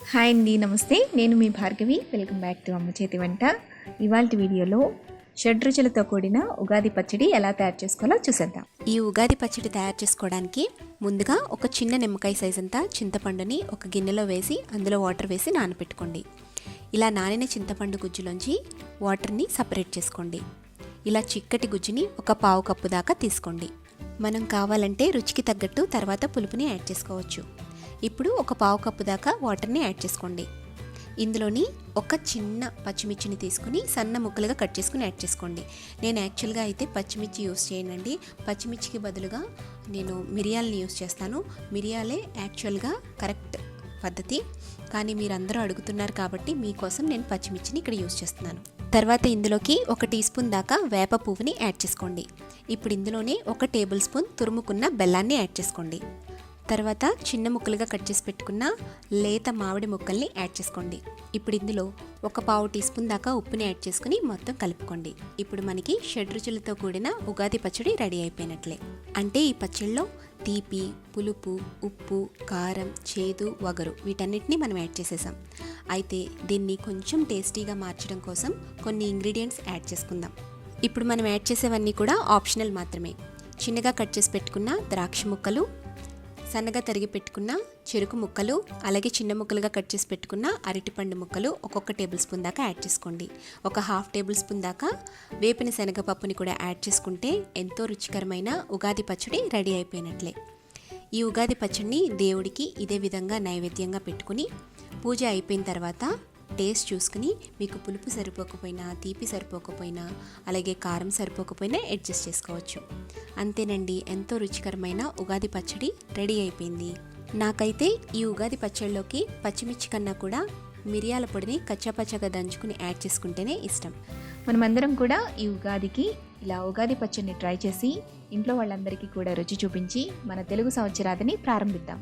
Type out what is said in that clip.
Hi అండి, నమస్తే. నేను మీ భార్గవి. వెల్కమ్ బ్యాక్ టు అమ్మ చేతి వంట. ఇవాళ వీడియోలో షడ్రుచులతో కూడిన ఉగాది పచ్చడి ఎలా తయారు చేసుకోవాలో చూసేద్దాం. ఈ ఉగాది పచ్చడి తయారు చేసుకోవడానికి ముందుగా ఒక చిన్న నిమ్మకాయ సైజ్ అంతా చింతపండుని ఒక గిన్నెలో వేసి అందులో వాటర్ వేసి నానబెట్టుకోండి. ఇలా నానిన చింతపండు గుజ్జులోంచి వాటర్ని సపరేట్ చేసుకోండి. ఇలా చిక్కటి గుజ్జుని ఒక పావు కప్పు దాకా తీసుకోండి. మనం కావాలంటే రుచికి తగ్గట్టు తర్వాత పులుపుని యాడ్ చేసుకోవచ్చు. ఇప్పుడు ఒక పావు కప్పు దాకా వాటర్ని యాడ్ చేసుకోండి. ఇందులోని ఒక చిన్న పచ్చిమిర్చిని తీసుకుని సన్న ముక్కలుగా కట్ చేసుకుని యాడ్ చేసుకోండి. నేను యాక్చువల్గా అయితే పచ్చిమిర్చి యూస్ చేయనండి. పచ్చిమిర్చికి బదులుగా నేను మిరియాలని యూస్ చేస్తాను. మిరియాలే యాక్చువల్గా కరెక్ట్ పద్ధతి, కానీ మీరు అందరూ అడుగుతున్నారు కాబట్టి మీకోసం నేను పచ్చిమిర్చిని ఇక్కడ యూస్ చేస్తున్నాను. తర్వాత ఇందులోకి ఒక టీ స్పూన్ దాకా వేప పువ్వుని యాడ్ చేసుకోండి. ఇప్పుడు ఇందులోనే ఒక టేబుల్ స్పూన్ తురుముకున్న బెల్లాన్ని యాడ్ చేసుకోండి. తర్వాత చిన్న ముక్కలుగా కట్ చేసి పెట్టుకున్న లేత మామిడి ముక్కల్ని యాడ్ చేసుకోండి. ఇప్పుడు ఇందులో ఒక పావు టీ స్పూన్ దాకా ఉప్పుని యాడ్ చేసుకుని మొత్తం కలుపుకోండి. ఇప్పుడు మనకి షడ్రుచులతో కూడిన ఉగాది పచ్చడి రెడీ అయిపోయినట్లే. అంటే ఈ పచ్చడిలో తీపి, పులుపు, ఉప్పు, కారం, చేదు, వగరు వీటన్నిటిని మనం యాడ్ చేసేసాం. అయితే దీన్ని కొంచెం టేస్టీగా మార్చడం కోసం కొన్ని ఇంగ్రీడియంట్స్ యాడ్ చేసుకుందాం. ఇప్పుడు మనం యాడ్ చేసేవన్నీ కూడా ఆప్షనల్ మాత్రమే. చిన్నగా కట్ చేసి పెట్టుకున్న ద్రాక్ష ముక్కలు, సన్నగా తరిగి పెట్టుకున్న చెరుకు ముక్కలు, అలాగే చిన్న ముక్కలుగా కట్ చేసి పెట్టుకున్న అరటిపండు ముక్కలు ఒక్కొక్క టేబుల్ స్పూన్ దాకా యాడ్ చేసుకోండి. ఒక హాఫ్ టేబుల్ స్పూన్ దాకా వేపిన శనగపప్పుని కూడా యాడ్ చేసుకుంటే ఎంతో రుచికరమైన ఉగాది పచ్చడి రెడీ అయిపోయినట్లే. ఈ ఉగాది పచ్చడిని దేవుడికి ఇదే విధంగా నైవేద్యంగా పెట్టుకుని పూజ అయిపోయిన తర్వాత టేస్ట్ చూసుకుని మీకు పులుపు సరిపోకపోయినా, తీపి సరిపోకపోయినా, అలాగే కారం సరిపోకపోయినా అడ్జస్ట్ చేసుకోవచ్చు. అంతేనండి, ఎంతో రుచికరమైన ఉగాది పచ్చడి రెడీ అయిపోయింది. నాకైతే ఈ ఉగాది పచ్చడిలోకి పచ్చిమిర్చి కన్నా కూడా మిరియాల పొడిని కచ్చాపచ్చాగా దంచుకుని యాడ్ చేసుకుంటేనే ఇష్టం. మనమందరం కూడా ఈ ఉగాదికి ఇలా ఉగాది పచ్చడిని ట్రై చేసి ఇంట్లో వాళ్ళందరికీ కూడా రుచి చూపించి మన తెలుగు సంవత్సరాదిని ప్రారంభిద్దాం.